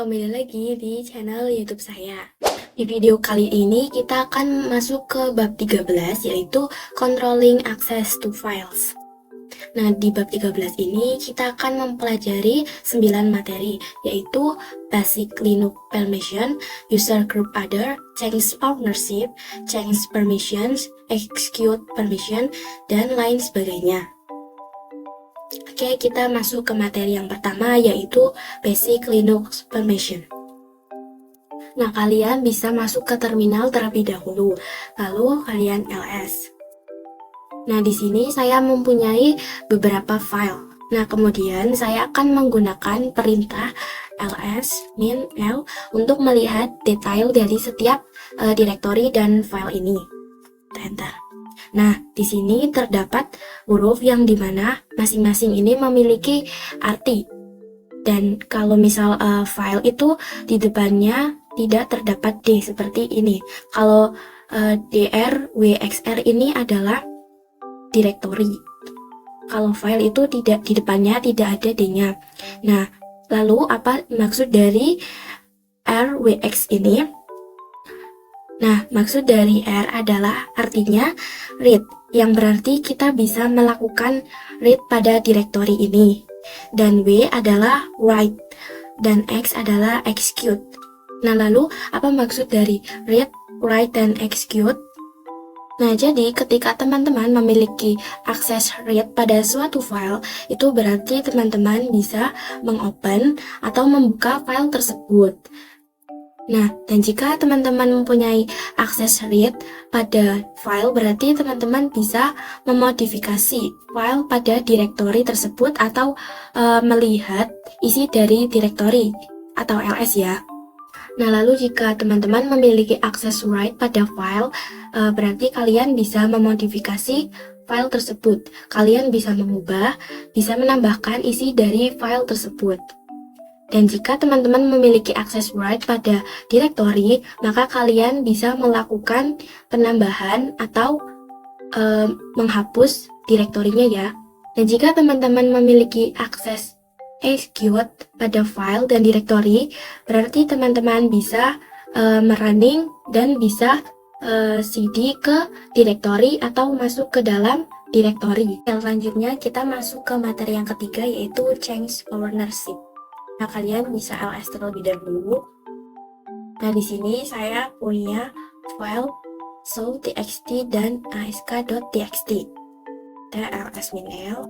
Kembali lagi di channel YouTube saya. Di video kali ini kita akan masuk ke bab 13 yaitu Controlling Access to Files. Nah, di bab 13 ini kita akan mempelajari 9 materi yaitu Basic Linux Permission, User Group Other, Change Ownership, Change Permissions, Execute Permission, dan lain sebagainya. Oke, kita masuk ke materi yang pertama yaitu Basic Linux Permission. Nah, kalian bisa masuk ke terminal terlebih dahulu, lalu kalian ls. Nah, di sini saya mempunyai beberapa file. Nah, kemudian saya akan menggunakan perintah ls min l untuk melihat detail dari setiap direktori dan file ini. Enter. Nah, di sini terdapat huruf yang dimana masing-masing ini memiliki arti. Dan kalau misal file itu di depannya tidak terdapat D seperti ini. Kalau drwxr ini adalah direktori. Kalau file itu tidak di depannya tidak ada D-nya. Nah, lalu apa maksud dari rwx ini? Nah, maksud dari R adalah artinya read, yang berarti kita bisa melakukan read pada direktori ini. Dan W adalah write, dan X adalah execute. Nah, lalu apa maksud dari read, write, dan execute? Nah, jadi ketika teman-teman memiliki akses read pada suatu file, itu berarti teman-teman bisa mengopen atau membuka file tersebut. Nah, dan jika teman-teman mempunyai akses read pada file, berarti teman-teman bisa memodifikasi file pada direktori tersebut atau melihat isi dari direktori atau ls ya. Nah, lalu jika teman-teman memiliki akses write pada file, berarti kalian bisa memodifikasi file tersebut. Kalian bisa mengubah, bisa menambahkan isi dari file tersebut. Dan jika teman-teman memiliki akses write pada direktori, maka kalian bisa melakukan penambahan atau menghapus direktorinya ya. Dan jika teman-teman memiliki akses execute pada file dan direktori, berarti teman-teman bisa merunning dan bisa cd ke direktori atau masuk ke dalam direktori. Selanjutnya kita masuk ke materi yang ketiga yaitu Change Ownership. Nah, kalian bisa ls terlebih dahulu. Nah, di sini saya punya file show.txt dan ask.txt. Kita ls-l.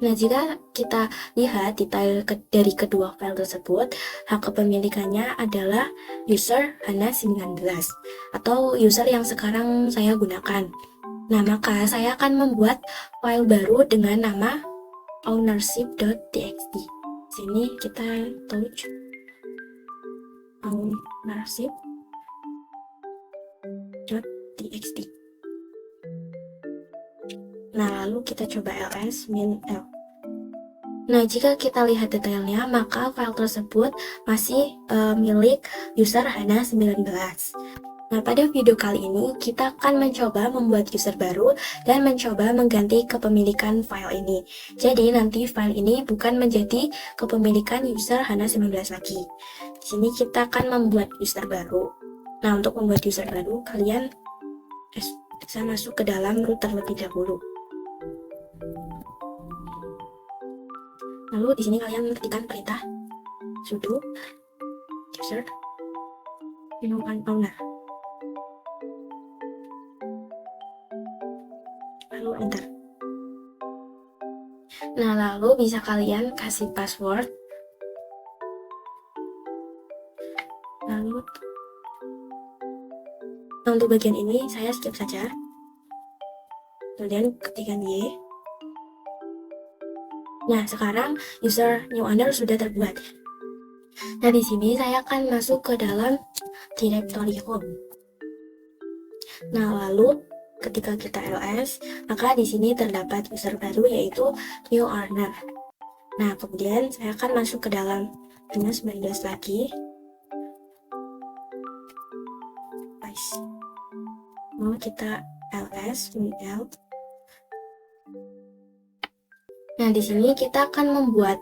Nah, jika kita lihat detail dari kedua file tersebut, hak kepemilikannya adalah user Hana 19 atau user yang sekarang saya gunakan. Nah, maka saya akan membuat file baru dengan nama ownership.txt. Sini kita touch ownership.txt. Nah, lalu kita coba ls min l. Nah, jika kita lihat detailnya, maka file tersebut masih milik user Hana 19. Nah, pada video kali ini kita akan mencoba membuat user baru dan mencoba mengganti kepemilikan file ini. Jadi nanti file ini bukan menjadi kepemilikan user Hana 19 lagi. Di sini kita akan membuat user baru. Nah, untuk membuat user baru, kalian bisa masuk ke dalam root terlebih dahulu. Lalu di sini kalian ketikkan perintah sudo user owner. Lalu enter. Nah, lalu bisa kalian kasih password. Lalu untuk bagian ini saya skip saja. Kemudian ketikkan Y. Nah, sekarang user new owner sudah terbuat. Nah, di sini saya akan masuk ke dalam directory home. Nah, lalu ketika kita ls, maka di sini terdapat user baru yaitu new owner. Nah, kemudian saya akan masuk ke dalam Hana 19 lagi. Mau kita ls min l. Nah, di sini kita akan membuat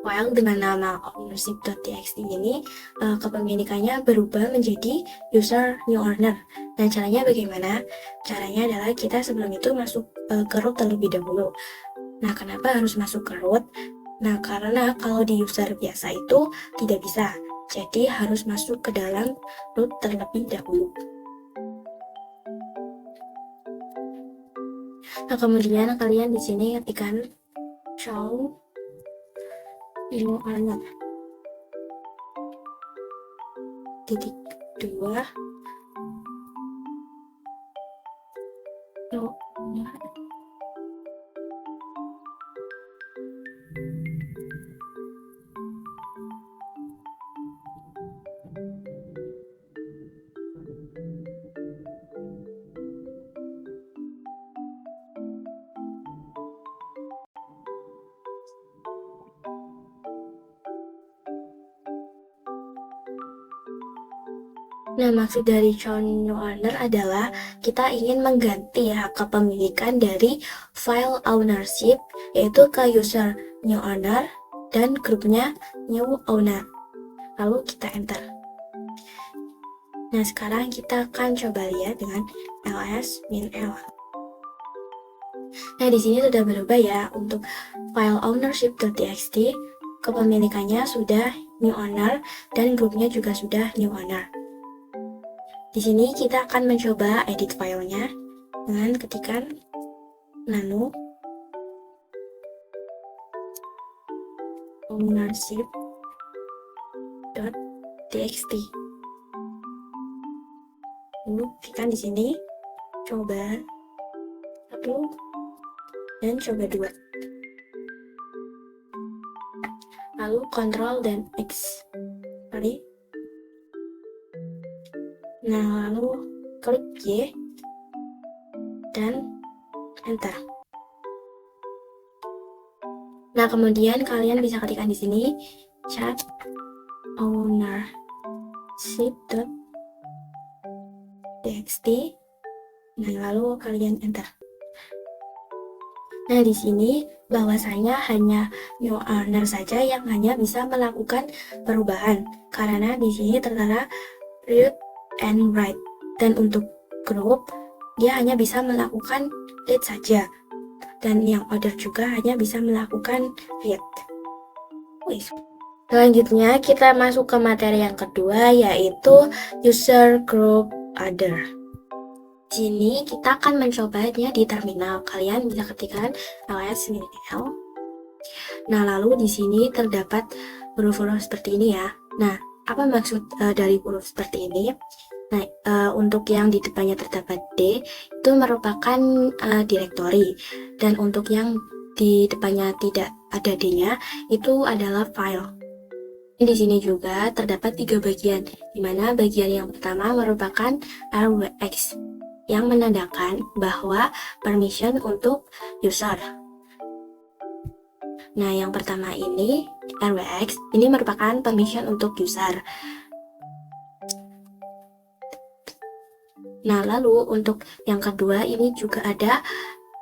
file dengan nama ownership.txt ini kepemilikannya berubah menjadi user new owner. Nah, caranya bagaimana? Caranya adalah kita sebelum itu masuk ke root terlebih dahulu. Nah, kenapa harus masuk ke root? Nah, karena kalau di user biasa itu tidak bisa. Jadi harus masuk ke dalam root terlebih dahulu. Nah, kemudian kalian di sini ketikkan show new owner titik 2 new owner. Nah, maksud dari show new owner adalah kita ingin mengganti hak kepemilikan dari file ownership, yaitu ke user new owner dan grupnya new owner. Lalu kita enter. Nah, sekarang kita akan coba lihat dengan ls-l. Nah, di sini sudah berubah ya. Untuk file ownership.txt, kepemilikannya sudah new owner dan grupnya juga sudah new owner. Di sini kita akan mencoba edit filenya dengan ketikan nano ownership.txt. Lalu tekan di sini, coba 1 dan coba 2. Lalu Ctrl dan X. Nah, lalu klik Y dan enter. Nah, kemudian kalian bisa ketikkan di sini chat ownership.txt. Nah, lalu kalian enter. Nah, di sini bahwasanya hanya new owner saja yang hanya bisa melakukan perubahan, karena di sini tertera read and write, dan untuk group dia hanya bisa melakukan read saja, dan yang other juga hanya bisa melakukan read. Selanjutnya kita masuk ke materi yang kedua, yaitu user group other. Di sini kita akan mencobanya di terminal. Kalian bisa ketikkan ls-l. Nah, lalu di sini terdapat huruf-huruf seperti ini ya. Nah, apa maksud dari huruf seperti ini? Nah, untuk yang di depannya terdapat D itu merupakan directory, dan untuk yang di depannya tidak ada D-nya itu adalah file. Di sini juga terdapat 3 bagian, di mana bagian yang pertama merupakan rwx yang menandakan bahwa permission untuk user. Nah, yang pertama ini rwx ini merupakan permission untuk user. Nah, lalu untuk yang kedua ini juga ada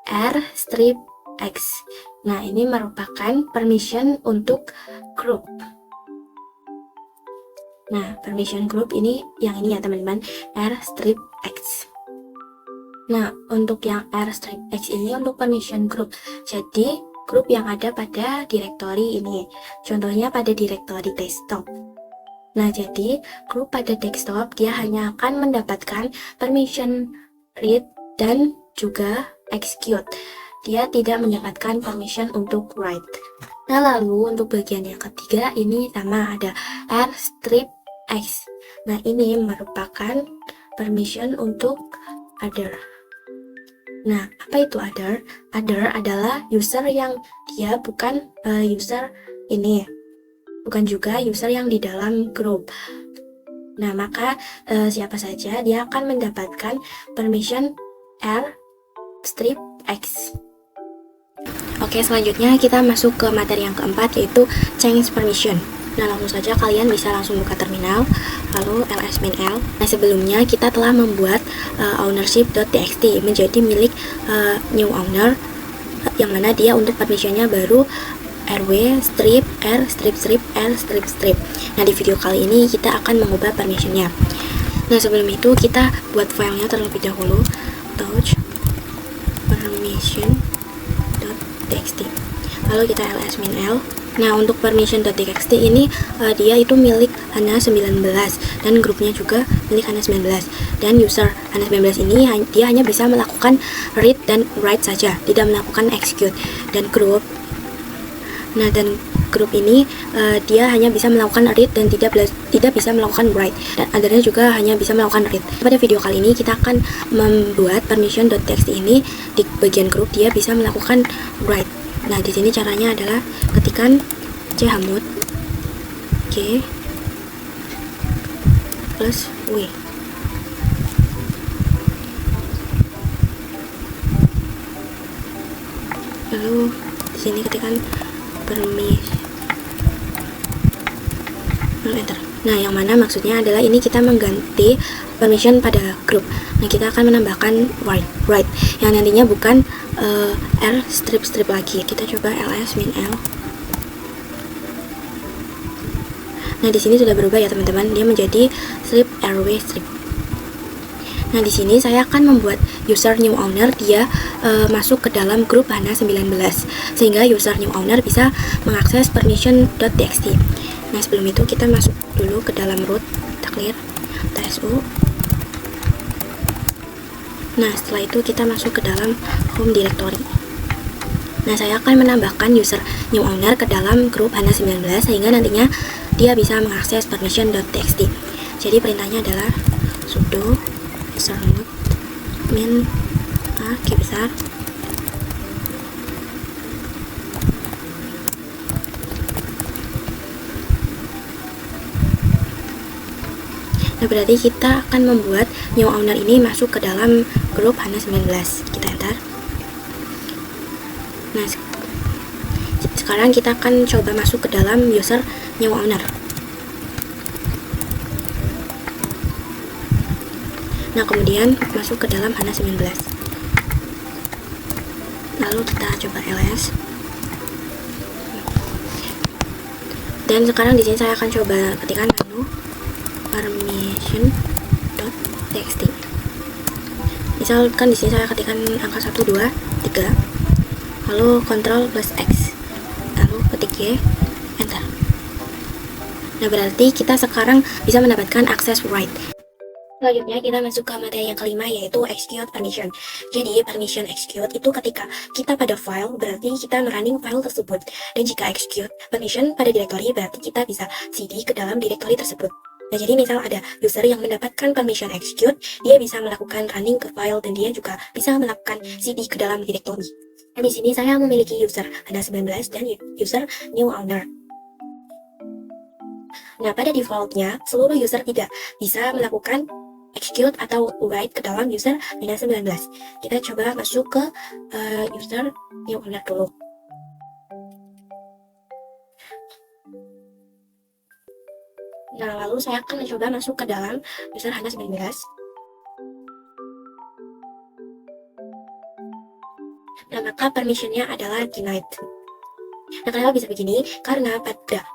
r-x. Nah, ini merupakan permission untuk group. Nah, permission group ini yang ini ya teman-teman, r-x. Nah, untuk yang r-x ini untuk permission group. Jadi, grup yang ada pada directory ini. Contohnya pada directory desktop. Nah, jadi grup pada desktop dia hanya akan mendapatkan permission read dan juga execute. Dia tidak mendapatkan permission untuk write. Nah, lalu untuk bagian yang ketiga ini sama, ada r-x. Nah, ini merupakan permission untuk other. Nah, apa itu other? Other adalah user yang dia bukan user ini, bukan juga user yang di dalam grup. Nah, maka siapa saja dia akan mendapatkan permission r-x. Oke, selanjutnya kita masuk ke materi yang keempat, yaitu change permission. Nah, langsung saja kalian bisa langsung buka terminal, lalu ls-l. Nah, sebelumnya kita telah membuat ownership.txt menjadi milik new owner, yang mana dia untuk permissionnya baru rw strip r strip strip r strip strip. Nah, di video kali ini kita akan mengubah permissionnya. Nah, sebelum itu kita buat filenya terlebih dahulu. Touch permission.txt, lalu kita ls-l. Nah, untuk permission.txt ini dia itu milik Hana 19 dan grupnya juga milik Hana 19, dan user Hana 19 ini dia hanya bisa melakukan read dan write saja, tidak melakukan execute. Dan grup ini dia hanya bisa melakukan read dan tidak bisa melakukan write, dan othernya juga hanya bisa melakukan read. Pada video kali ini kita akan membuat permission.txt ini di bagian grup dia bisa melakukan write. Nah, di sini caranya adalah ketikkan chmod g plus w. Lalu di sini ketikkan permission, lalu enter. Nah, yang mana maksudnya adalah ini kita mengganti permission pada grup. Nah, kita akan menambahkan write yang nantinya bukan r strip strip lagi. Kita coba ls-l. Nah, di sini sudah berubah ya teman-teman, dia menjadi strip rw strip. Nah, di sini saya akan membuat user new owner dia masuk ke dalam grup Hana 19 sehingga user new owner bisa mengakses permission.txt. Nah, sebelum itu kita masuk dulu ke dalam root, kita clear tsu. Nah, setelah itu kita masuk ke dalam home directory. Nah, saya akan menambahkan user new owner ke dalam grup Hana 19 sehingga nantinya dia bisa mengakses permission.txt. Jadi perintahnya adalah sudo usermod min a key besar Nah, berarti kita akan membuat new owner ini masuk ke dalam grup Hana 19. Kita enter. Nah, sekarang kita akan coba masuk ke dalam user new owner. Nah, kemudian masuk ke dalam Hana 19. Lalu kita coba ls. Dan sekarang di sini saya akan coba ketikkan menu permission.txt. Misalkan di sini saya ketikkan angka 1 2 3, lalu Ctrl plus X, lalu ketik Y, enter. Nah, berarti kita sekarang bisa mendapatkan akses write. Selanjutnya kita masuk ke materi yang kelima, yaitu execute permission. Jadi permission execute itu ketika kita pada file berarti kita merunning file tersebut, dan jika execute permission pada directory berarti kita bisa cd ke dalam directory tersebut. Nah, jadi misal ada user yang mendapatkan permission execute, dia bisa melakukan running ke file dan dia juga bisa melakukan cd ke dalam directory. Nah, di sini saya memiliki user Hana 19 dan user new owner. Nah, pada defaultnya seluruh user tidak bisa melakukan execute atau write ke dalam user Hana 19. Kita coba masuk ke user new owner dulu. Nah, lalu saya akan mencoba masuk ke dalam user Hana 19. Nah, maka permissionnya adalah denied. Nah, kenapa bisa begini? Karena pada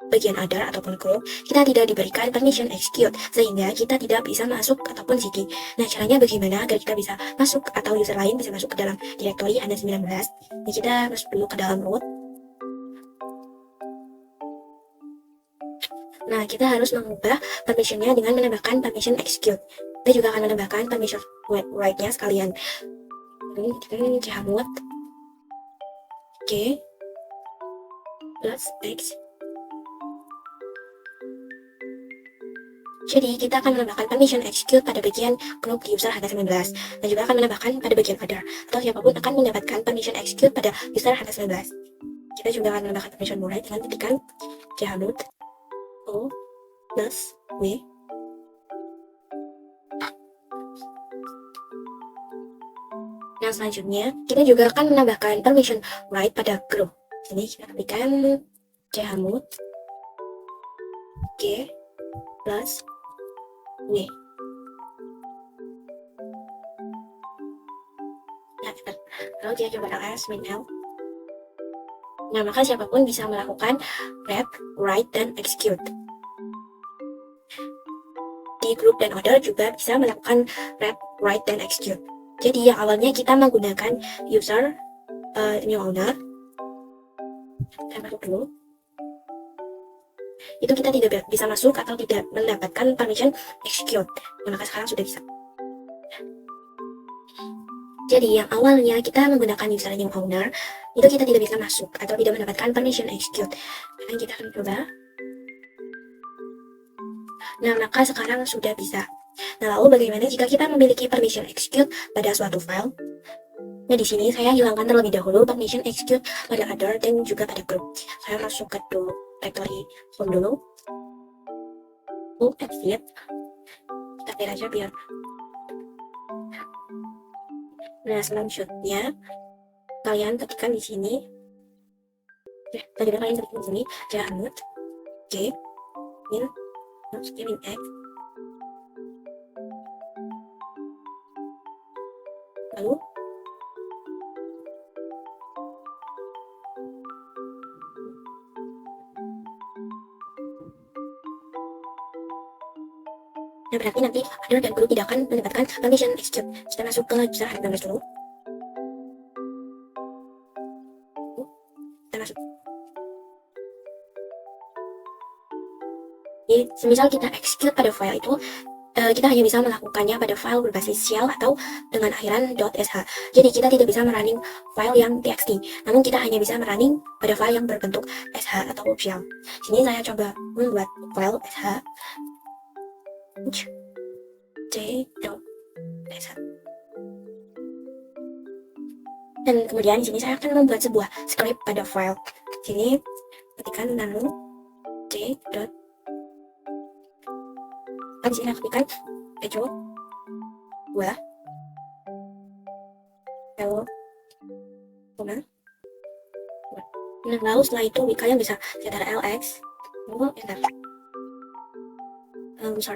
bagian other ataupun group kita tidak diberikan permission execute sehingga kita tidak bisa masuk ataupun cd. Nah, caranya bagaimana agar kita bisa masuk atau user lain bisa masuk ke dalam directory Hana 19? Nah, kita masuk dulu ke dalam root. Nah, kita harus mengubah permissionnya dengan menambahkan permission execute. Kita juga akan menambahkan permission write-nya sekalian. Ini kita chmod g plus x. Jadi kita akan menambahkan permission execute pada bagian grup di user Hana 19 dan juga akan menambahkan pada bagian other, atau siapapun akan mendapatkan permission execute pada user Hana 19. Kita juga akan menambahkan permission write dengan ketikan chmod o plus w. Nah, selanjutnya kita juga akan menambahkan permission write pada grup. Sini kita ketikkan chmod g plus w. Nah, lalu dia coba ls min l. Nah, maka siapapun bisa melakukan read, write, dan execute. Di group dan order juga bisa melakukan read, write, dan execute. Jadi yang awalnya kita menggunakan user new owner, saya masuk dulu. Itu kita tidak bisa masuk atau tidak mendapatkan permission execute. Nah, maka sekarang sudah bisa. Jadi yang awalnya kita menggunakan user new owner, itu kita tidak bisa masuk atau tidak mendapatkan permission execute. Nah, kita akan coba. Nah, maka sekarang sudah bisa. Nah, lalu bagaimana jika kita memiliki permission execute pada suatu file? Nah, di sini saya hilangkan terlebih dahulu permission execute pada other dan juga pada group. Saya masuk ke directory home dulu. Exit. Kita clear aja biar. Nah, selanjutnya kalian ketikkan di sini. Tadi kalian ketikkan di sini Jahamut J min X. Lalu nah, berarti nanti other dan group tidak akan mendapatkan permission execute. Kita masuk ke user handlers dulu. Kita masuk. Jadi, semisal kita execute pada file itu, kita hanya bisa melakukannya pada file berbasis shell atau dengan akhiran .sh. Jadi kita tidak bisa merunning file yang txt, namun kita hanya bisa merunning pada file yang berbentuk sh atau shell. Sini saya coba membuat file sh j.sh. Dan kemudian di sini saya akan membuat sebuah script pada file. Sini ketikkan nano j. Di sini aku ketikkan echo 2 hello koma. Nah, lalu setelah itu kalian bisa setar lx lalu enter.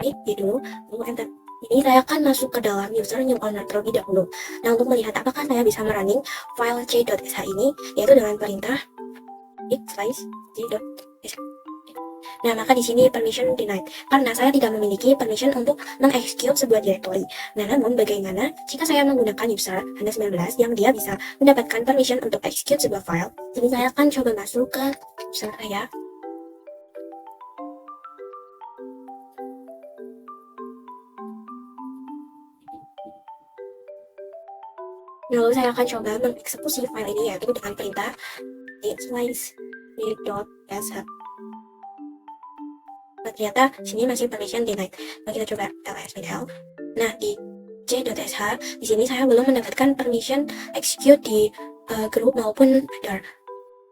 Ini dulu lalu enter. Ini saya akan masuk ke dalam user new owner terlebih dahulu. Nah, untuk melihat apakah saya bisa merunning file c.sh ini, yaitu dengan perintah /c.sh. Nah, maka di sini permission denied, karena saya tidak memiliki permission untuk mengexecute sebuah directory. Nah, namun bagaimana jika saya menggunakan user Anda 19 yang dia bisa mendapatkan permission untuk execute sebuah file? Jadi saya akan coba masuk ke user saya. Lalu saya akan coba mengeksekusi file ini, yaitu dengan perintah slice read.sh. Nah, ternyata sini masih permission denied. Nah, kita coba ls-l. Nah, di c.sh di sini saya belum mendapatkan permission execute di group maupun other,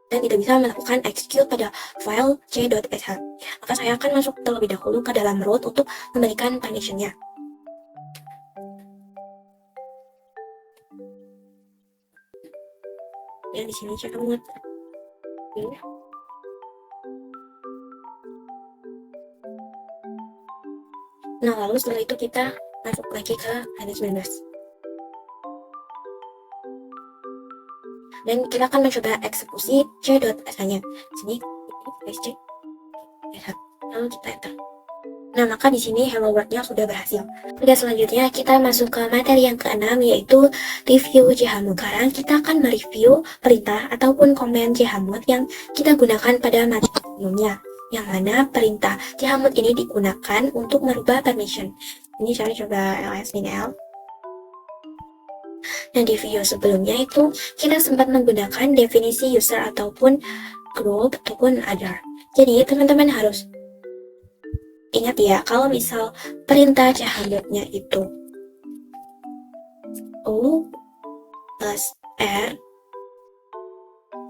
dan tidak bisa melakukan execute pada file c.sh. Maka saya akan masuk terlebih dahulu ke dalam root untuk memberikan permissionnya. Ya, di sini saya akan Nah, lalu setelah itu kita masuk lagi ke H19. Dan kita akan mencoba eksekusi c.sh-nya. Sini, c. Lalu kita enter. Nah, maka di sini hello world-nya sudah berhasil. Oke, selanjutnya kita masuk ke materi yang keenam, yaitu review Jhamut. Sekarang kita akan mereview perintah ataupun komen Jhamut yang kita gunakan pada materi sebelumnya, yang mana perintah Jhamut ini digunakan untuk merubah permission. Ini saya coba ls-l. Nah, di video sebelumnya itu kita sempat menggunakan definisi user ataupun group ataupun other. Jadi teman-teman harus ingat ya, kalau misal perintah Jhamutnya itu U plus R,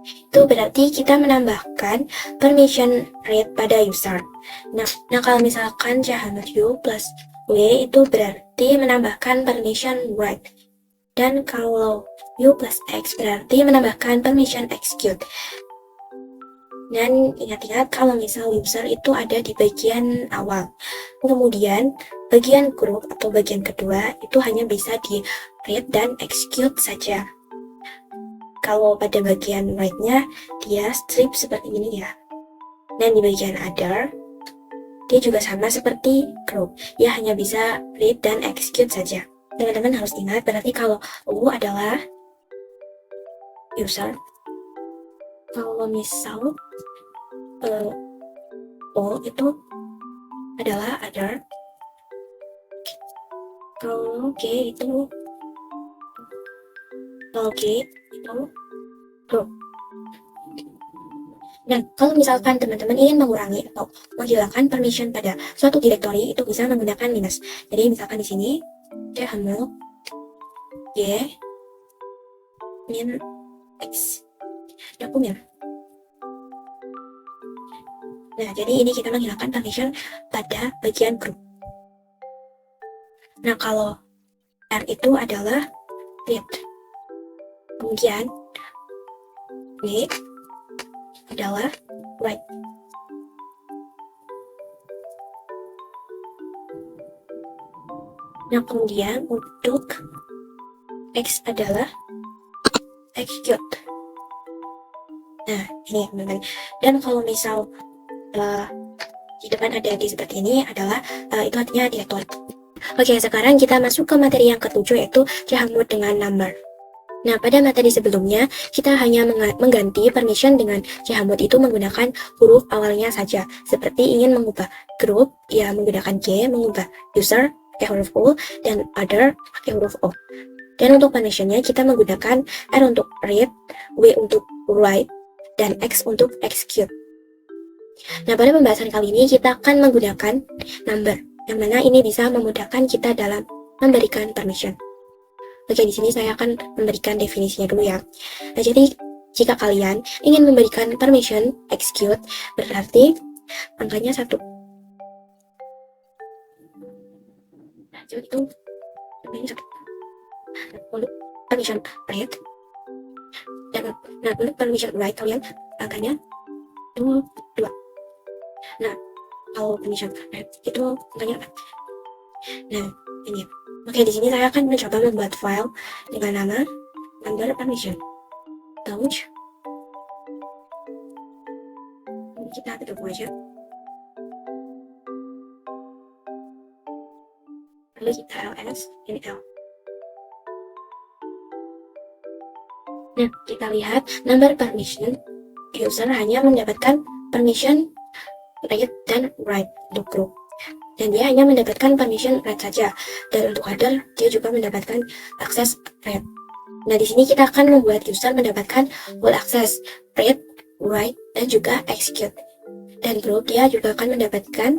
itu berarti kita menambahkan permission read pada user. Nah kalau misalkan Jhamut U plus W itu berarti menambahkan permission write. Dan kalau U plus X berarti menambahkan permission execute. Dan ingat-ingat kalau misal user itu ada di bagian awal, kemudian bagian group atau bagian kedua itu hanya bisa di read dan execute saja. kalau pada bagian right-nya dia strip seperti ini ya. Dan di bagian other, dia juga sama seperti group. Ya hanya bisa read dan execute saja. Teman-teman harus ingat, berarti kalau U adalah user, kalau misal O itu adalah other, kalau G itu group. Dan kalau misalkan teman-teman ingin mengurangi atau menghilangkan permission pada suatu directory, itu bisa menggunakan minus. Jadi misalkan di sini chmod g min x dokumen. Nah, jadi ini kita menghilangkan permission pada bagian group. Nah, kalau R itu adalah read. Kemudian W adalah write. Nah, kemudian untuk X adalah execute. Nah, ini teman-teman. Dan kalau misal di depan ada di seperti ini adalah itu artinya directory. Oke, sekarang kita masuk ke materi yang ketujuh, yaitu chmod dengan number. Nah, pada materi sebelumnya, kita hanya mengganti permission dengan chmod itu menggunakan huruf awalnya saja. Seperti ingin mengubah group, ya menggunakan G, mengubah user, pakai huruf U, dan other, pakai huruf O. Dan untuk permissionnya, kita menggunakan R untuk read, W untuk write, dan X untuk execute. Nah, pada pembahasan kali ini, kita akan menggunakan number, yang mana ini bisa memudahkan kita dalam memberikan permission. Oke, di sini saya akan memberikan definisinya dulu ya. Nah, jadi jika kalian ingin memberikan permission execute, berarti angkanya 1. Nah, jadi itu angkanya 1. Untuk permission read, dan untuk permission write kalian angkanya 2. Nah, kalau permission read itu angkanya 4. Nah, ini. Oke, di sini saya akan mencoba membuat file dengan nama number permission. Touch. Ini kita tutup aja. Lalu kita ls, ini L. Nah, kita lihat number permission. User hanya mendapatkan permission read dan write untuk group. Dan dia hanya mendapatkan permission read saja. Dan untuk other, dia juga mendapatkan akses read. Nah, di sini kita akan membuat user mendapatkan full access, read, write, dan juga execute. Dan group dia juga akan mendapatkan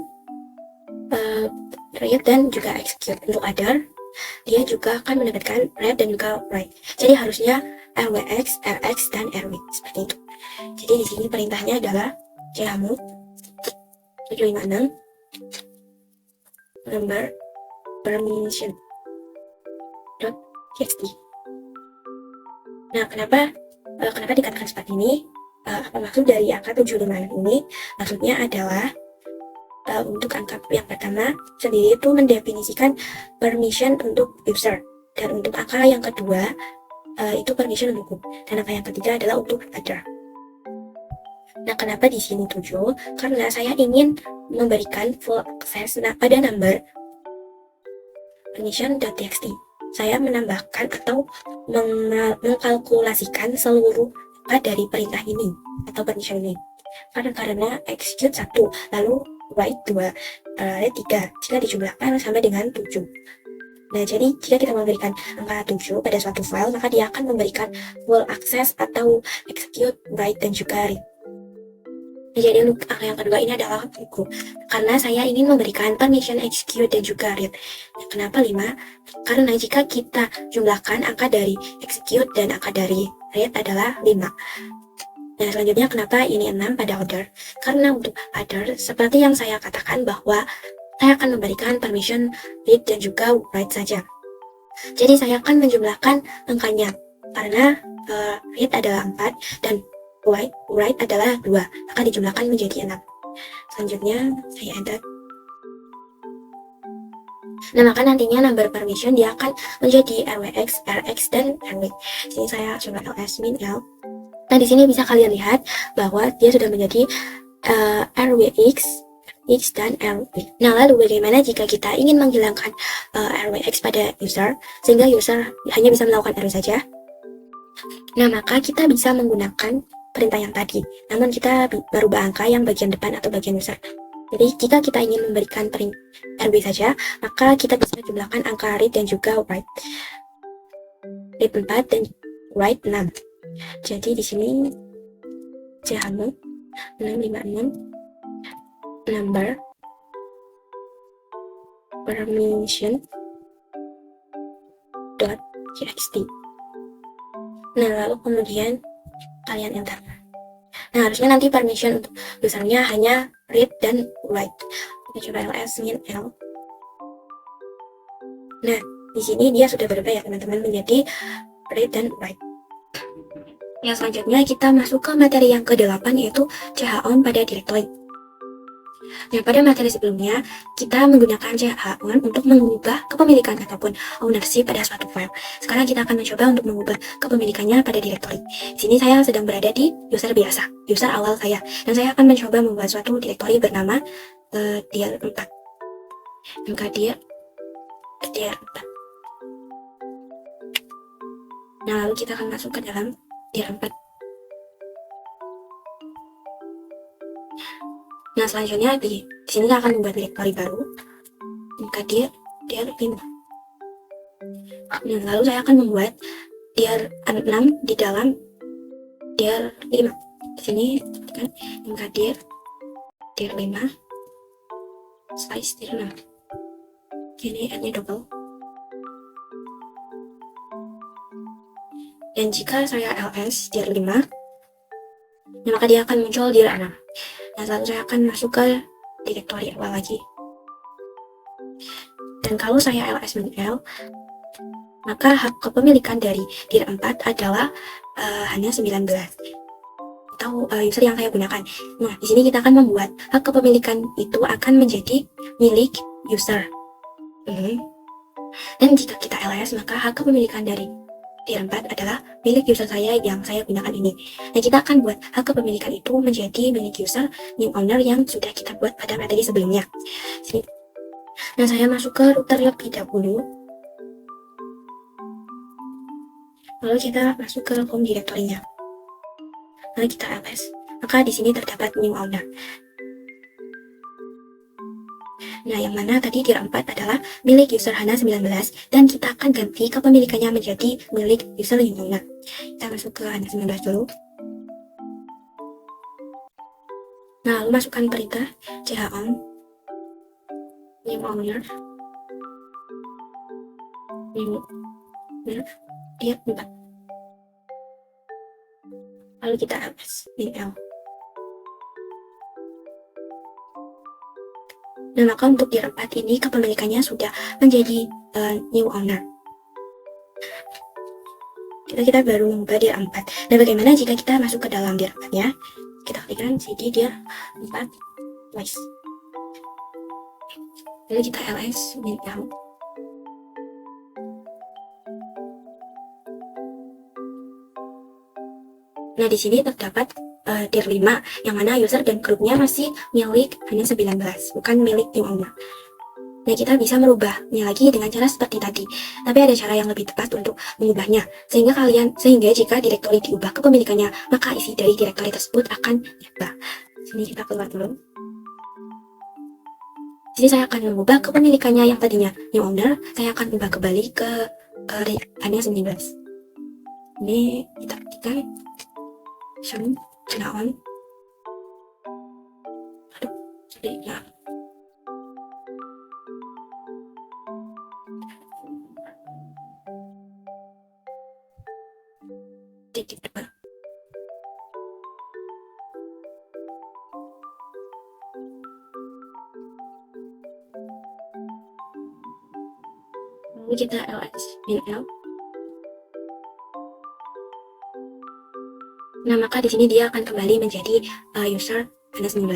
read dan juga execute. Untuk other, dia juga akan mendapatkan read dan juga write. Jadi harusnya rwx, rx, dan rw seperti itu. Jadi di sini perintahnya adalah chmod 756 number permission .txt. Nah, kenapa dikatakan seperti ini? Apa maksud dari angka 756 ini? Maksudnya adalah untuk angka yang pertama sendiri itu mendefinisikan permission untuk user, dan untuk angka yang kedua itu permission untuk group, dan angka yang ketiga adalah untuk other. Nah, kenapa di sini 7? Karena saya ingin memberikan full access pada number permission.txt. Saya menambahkan atau mengkalkulasikan seluruh angka dari perintah ini atau permission ini. Karena execute 1, lalu write 2, read 3, jika dijumlahkan sama dengan 7. Nah, jadi jika kita memberikan angka 7 pada suatu file, maka dia akan memberikan full access atau execute, write, dan juga read. Nah, jadi untuk angka yang kedua ini adalah group, karena saya ingin memberikan permission execute dan juga read. Nah, kenapa 5? Karena jika kita jumlahkan angka dari execute dan angka dari read adalah 5. Nah, selanjutnya kenapa ini 6 pada other? Karena untuk other, seperti yang saya katakan bahwa saya akan memberikan permission read dan juga write saja. Jadi saya akan menjumlahkan angkanya, karena read adalah 4 dan write adalah 2, maka dijumlahkan menjadi 6. Selanjutnya saya enter. Nah, maka nantinya number permission dia akan menjadi RWX, RX, dan RW. Sini saya coba ls min L. Nah, di sini bisa kalian lihat bahwa dia sudah menjadi RWX, X, dan RW. Nah, lalu bagaimana jika kita ingin menghilangkan RWX pada user, sehingga user hanya bisa melakukan RW saja? Nah, maka kita bisa menggunakan perintah yang tadi, namun kita merubah angka yang bagian depan atau bagian user. Jadi, jika kita ingin memberikan RW saja, maka kita bisa jumlahkan angka read dan juga write. Read 4 dan write 6. Jadi, di sini CH6 656 number permission .txt. Nah, lalu kemudian kalian enter. Nah, harusnya nanti permission untuk usernya hanya read dan write. Kita coba ls min L. Nah, di sini dia sudah berubah ya teman-teman menjadi read dan write. Yang selanjutnya kita masuk ke materi yang ke-8 yaitu chon pada directory. Nah, pada materi sebelumnya, kita menggunakan chon untuk mengubah kepemilikan ataupun ownership pada suatu file. Sekarang kita akan mencoba untuk mengubah kepemilikannya pada directory. Di sini saya sedang berada di user biasa, user awal saya. Dan saya akan mencoba membuat suatu directory bernama dir 4. mkdir dir 4. Nah, lalu kita akan masuk ke dalam dir 4. Nah, selanjutnya di sini kita akan membuat directory baru mkdir dir 5. Nah, lalu saya akan membuat dir 6 di dalam dir 5. Di sini kan mkdir dir 5 size dir 6. Ini n-nya double. Dan jika saya ls dir 5, nah maka dia akan muncul dir 6. Nah, lalu saya akan masuk ke directory awal lagi. Dan kalau saya ls min L, maka hak kepemilikan dari dir 4 adalah hanya 19 atau user yang saya gunakan. Nah, di sini kita akan membuat hak kepemilikan itu akan menjadi milik user. Dan jika kita ls, maka hak kepemilikan dari dir 4 adalah milik user saya yang saya gunakan ini. Nah, kita akan buat hak kepemilikan itu menjadi milik user new owner yang sudah kita buat pada materi sebelumnya. Sini. Nah, saya masuk ke router lebih dahulu. Lalu kita masuk ke home directory-nya. Lalu kita ls. Maka di sini terdapat new owner. Nah, yang mana tadi dir 4 adalah milik user Hana 19 dan kita akan ganti kepemilikannya menjadi milik user new owner. Kita masuk ke Hana 19 dulu. Nah, lalu masukkan perintah chon new owner dir 4. Lalu kita ls min L. Nah, maka untuk dir 4 ini kepemilikannya sudah menjadi new owner. Kita baru mengubah dir 4. Nah, bagaimana jika kita masuk ke dalam dir 4-nya? Kita klikkan cd dir 4 twice. Lalu kita ls min L. Nah, di sini terdapat dir 5 yang mana user dan grupnya masih milik hanya 19, bukan milik new owner. Nah, kita bisa merubahnya lagi dengan cara seperti tadi. Tapi ada cara yang lebih tepat untuk mengubahnya. Sehingga jika direktori diubah kepemilikannya, maka isi dari direktori tersebut akan diubah. Sini kita keluar dulu. Jadi saya akan mengubah kepemilikannya yang tadinya new owner, saya akan ubah kembali ke hanya 19. Ini kita ketikkan chon. Aduh, sedihnya. Titik 2. Lalu kita ls min L. Nah, maka di sini dia akan kembali menjadi user Hana 19.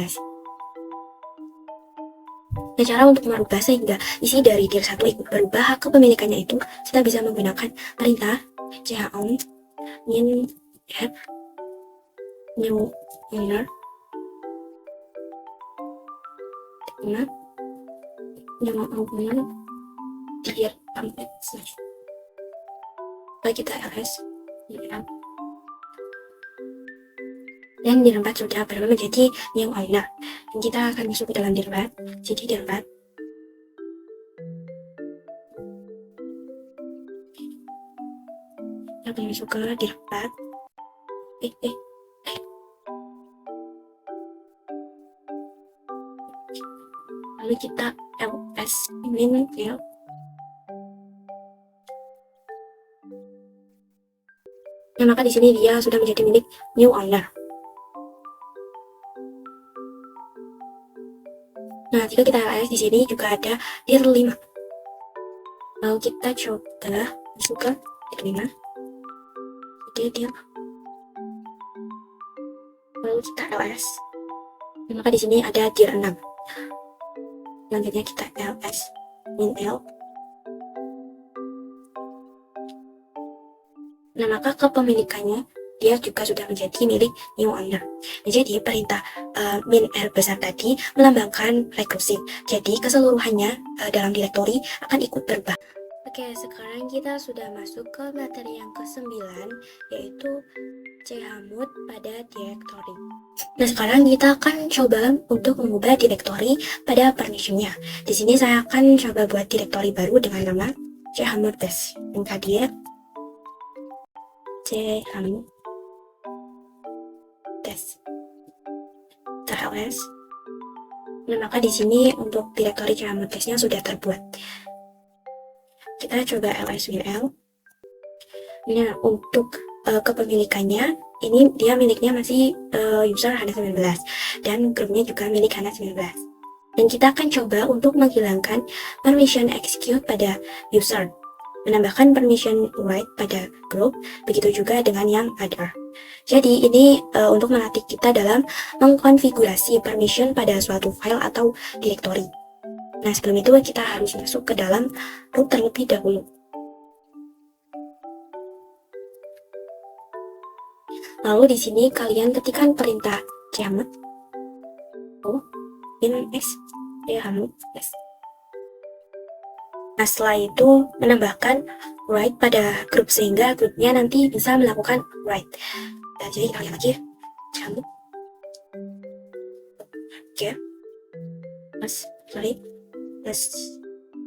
Nah, cara untuk merubah sehingga isi dari dir 1 ikut berubah hak kepemilikannya itu, kita bisa menggunakan perintah chown min add new owner dimana new owner dir 4. Lalu kita ls ya. Dan dir 4 sudah berubah menjadi new owner. Dan kita akan masuk ke dalam dir 4. Jadi dir 4 kita akan masuk ke dir 4. Lalu kita ls min fill. Nah, maka di sini dia sudah menjadi milik new owner. Nah, jika kita ls di sini juga ada dir 5. Lalu kita coba masuk ke dir 5. Oke, dir. Lalu kita ls. Nah, maka di sini ada dir 6. Selanjutnya kita ls min l. Nah, maka kepemilikannya dia juga sudah menjadi milik new owner. Nah, jadi perintah min r besar tadi melambangkan rekursif. Jadi keseluruhannya dalam direktori akan ikut berubah. Oke, sekarang kita sudah masuk ke materi yang ke-9, yaitu chmod pada direktori. Nah, sekarang kita akan coba untuk mengubah direktori pada permissionnya. Di sini saya akan coba buat direktori baru dengan nama chmod test. Yang tadi chmod test. ls. Nah, maka di sini untuk direktori chmod testnya sudah terbuat. Kita coba ls min l. Nah, untuk kepemilikannya ini dia miliknya masih user Hana 19 dan grupnya juga milik Hana 19. Dan kita akan coba untuk menghilangkan permission execute pada user, menambahkan permission write pada group, begitu juga dengan yang other. Jadi ini untuk melatih kita dalam mengkonfigurasi permission pada suatu file atau directory. Nah, sebelum itu kita harus masuk ke dalam root terlebih dahulu. Lalu di sini kalian ketikkan perintah chmod min x chmod s. Nah, setelah itu menambahkan write pada grup sehingga grupnya nanti bisa melakukan write. Nah, jadi kalian lagi chmod oke plus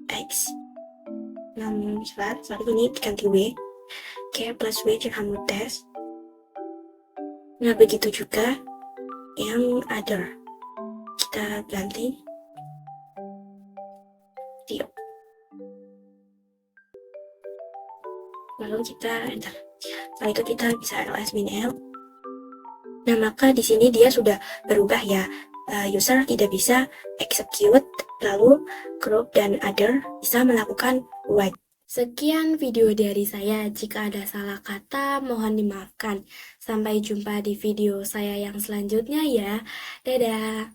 x 6 lalu ini diganti w plus w chmod test. Nah, begitu juga yang other kita ganti Tio. Lalu kita enter. Setelah itu kita bisa ls min l. Nah, maka di sini dia sudah berubah ya. User tidak bisa execute, lalu group dan other bisa melakukan write. Sekian video dari saya. Jika ada salah kata, mohon dimaafkan. Sampai jumpa di video saya yang selanjutnya ya. Dadah.